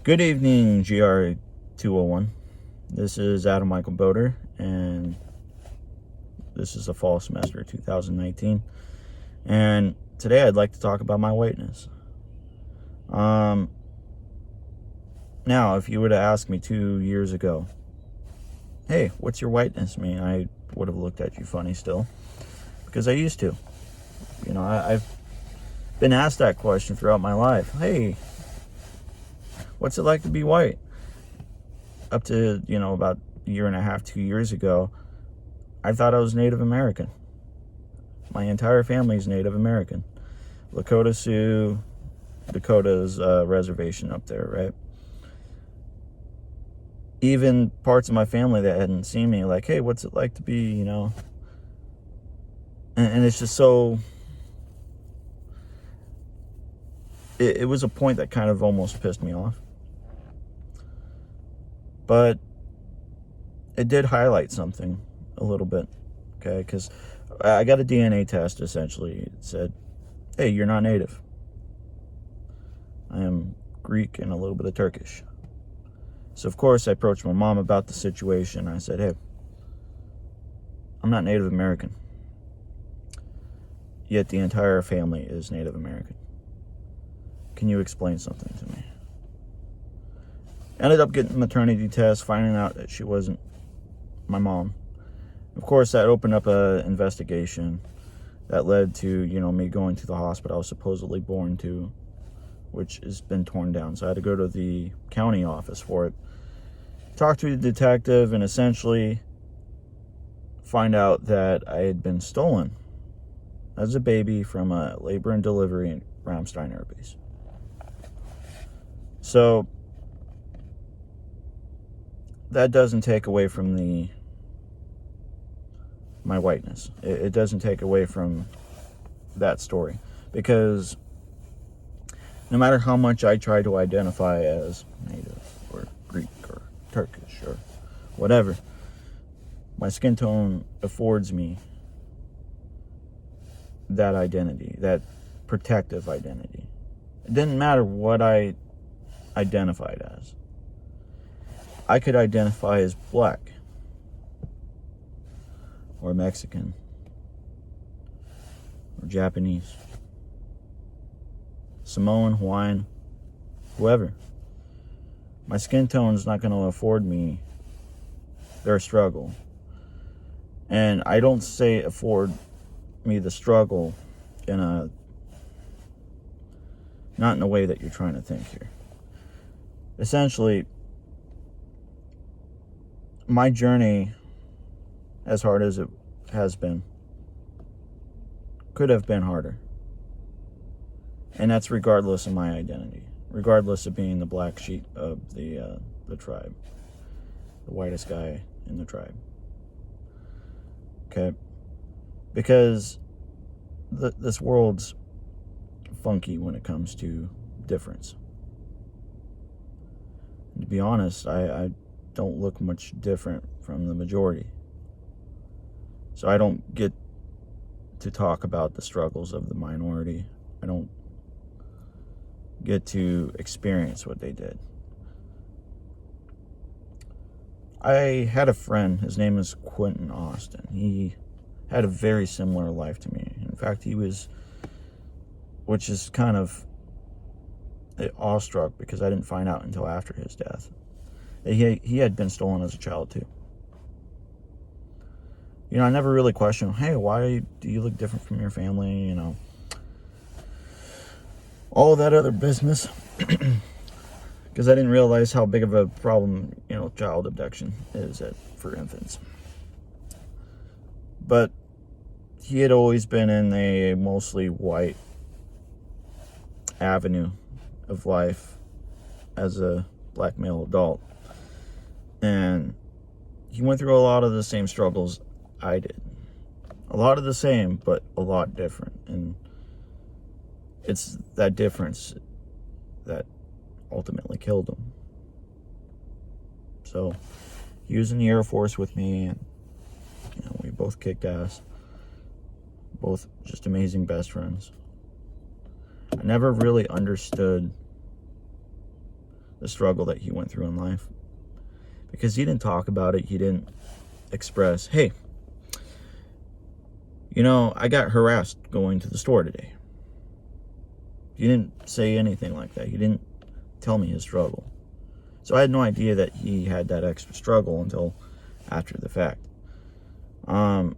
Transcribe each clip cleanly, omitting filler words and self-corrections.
Good evening, GRI 201. This is Adam Michael Boeder, and this is the fall semester 2019. And today I'd like to talk about my whiteness. Now, if you were to ask me 2 years ago, hey, what's your whiteness mean? I would have looked at you funny still, because I used to. I've been asked that question throughout my life. Hey, what's it like to be white? Up to, about a year and a half, 2 years ago, I thought I was Native American. My entire family is Native American. Lakota Sioux, Dakota's reservation up there, right? Even parts of my family that hadn't seen me, like, hey, what's it like to be, And it's just so... It was a point that kind of almost pissed me off. But it did highlight something a little bit, okay? Because I got a DNA test, essentially. It said, hey, you're not Native. I am Greek and a little bit of Turkish. So, of course, I approached my mom about the situation. I said, hey, I'm not Native American. Yet the entire family is Native American. Can you explain something to me? Ended up getting a maternity test, finding out that she wasn't my mom. Of course, that opened up an investigation that led to, me going to the hospital I was supposedly born to, which has been torn down. So I had to go to the county office for it. Talk to the detective and essentially find out that I had been stolen as a baby from a labor and delivery in Ramstein Air Base. So that doesn't take away from my whiteness. It doesn't take away from that story, because no matter how much I try to identify as Native or Greek or Turkish or whatever, my skin tone affords me that identity, that protective identity. It didn't matter what I identified as. I could identify as black or Mexican or Japanese, Samoan, Hawaiian, whoever. My skin tone is not going to afford me their struggle. And I don't say afford me the struggle not in a way that you're trying to think here. Essentially, my journey, as hard as it has been, could have been harder. And that's regardless of my identity, regardless of being the black sheep of the tribe, the whitest guy in the tribe. Okay? Because this world's funky when it comes to difference. And to be honest, I don't look much different from the majority. So I don't get to talk about the struggles of the minority. I don't get to experience what they did. I had a friend, his name is Quentin Austin. He had a very similar life to me. In fact, which is kind of awestruck, because I didn't find out until after his death. He had been stolen as a child too. I never really questioned, hey, why do you look different from your family? All of that other business. Because I didn't realize how big of a problem, child abduction is for infants. But he had always been in a mostly white avenue of life as a black male adult. And he went through a lot of the same struggles I did. A lot of the same, but a lot different. And it's that difference that ultimately killed him. So he was in the Air Force with me, and we both kicked ass. Both just amazing best friends. I never really understood the struggle that he went through in life. Because he didn't talk about it. He didn't express, hey, I got harassed going to the store today. He didn't say anything like that. He didn't tell me his struggle. So I had no idea that he had that extra struggle until after the fact. I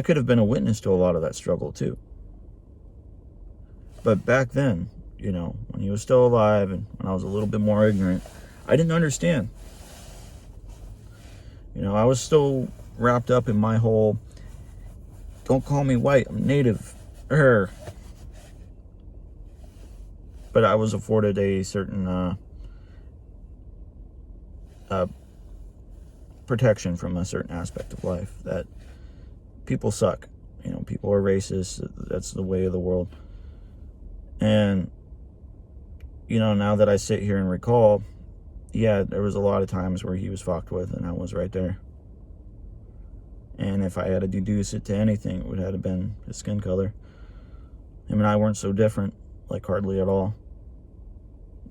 could have been a witness to a lot of that struggle too. But back then, when he was still alive and when I was a little bit more ignorant, I didn't understand. I was still wrapped up in my whole, don't call me white, I'm native. But I was afforded a certain protection from a certain aspect of life, that people suck. People are racist. That's the way of the world. And, now that I sit here and recall, yeah, there was a lot of times where he was fucked with and I was right there. And if I had to deduce it to anything, it would have been his skin color. Him and I weren't so different, like hardly at all.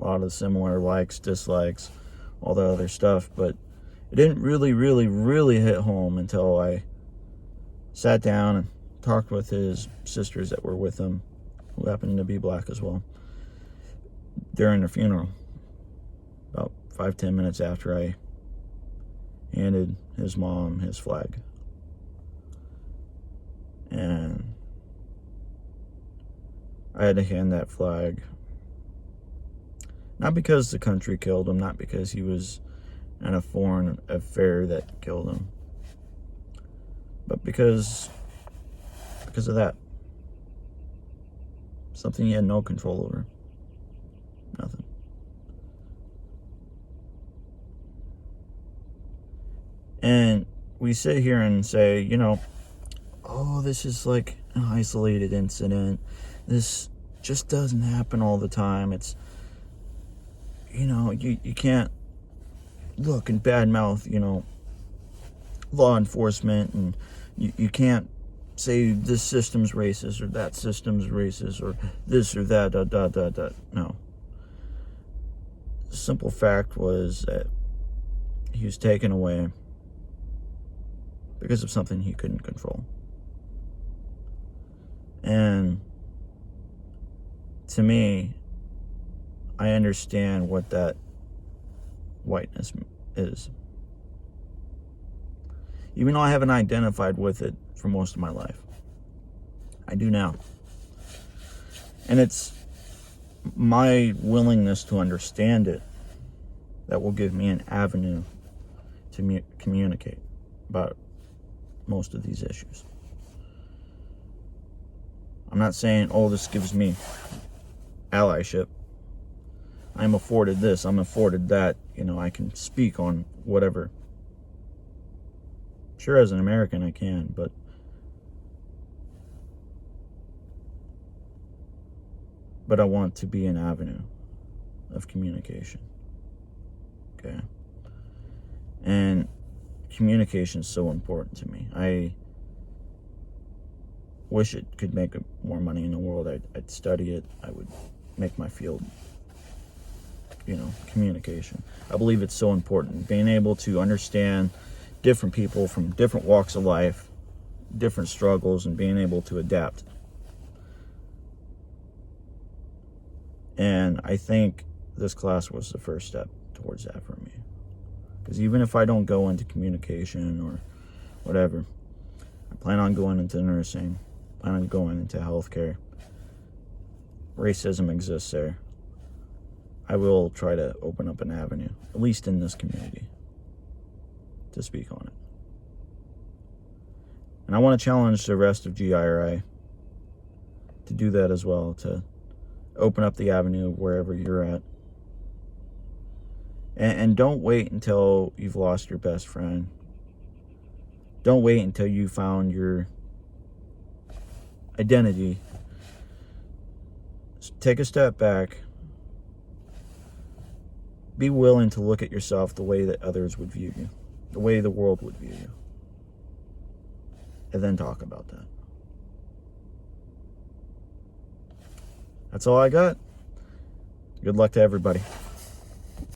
A lot of similar likes, dislikes, all the other stuff, but it didn't really, really, really hit home until I sat down and talked with his sisters that were with him, who happened to be black as well, during the funeral. About 5-10 minutes after I handed his mom his flag. And I had to hand that flag, not because the country killed him, not because he was in a foreign affair that killed him, but because of that. Something he had no control over. Nothing. And we sit here and say, oh, this is like an isolated incident. This just doesn't happen all the time. It's, you can't look and badmouth, law enforcement, and you can't say this system's racist or that system's racist or this or that, No. The simple fact was that he was taken away because of something he couldn't control. And to me, I understand what that whiteness is. Even though I haven't identified with it for most of my life. I do now. And it's my willingness to understand it that will give me an avenue to communicate about most of these issues. I'm not saying, oh, this gives me allyship. I'm afforded this, I'm afforded that. I can speak on whatever. Sure, as an American I can, but I want to be an avenue of communication. Okay? And communication is so important to me. I wish it could make more money in the world. I'd study it. I would make my field, communication. I believe it's so important. Being able to understand different people from different walks of life, different struggles, and being able to adapt. And I think this class was the first step towards that for me. Because even if I don't go into communication or whatever, I plan on going into nursing, plan on going into healthcare. Racism exists there. I will try to open up an avenue, at least in this community, to speak on it. And I want to challenge the rest of GRI to do that as well, to open up the avenue wherever you're at. And don't wait until you've lost your best friend. Don't wait until you found your identity. Take a step back. Be willing to look at yourself the way that others would view you, the way the world would view you. And then talk about that. That's all I got. Good luck to everybody.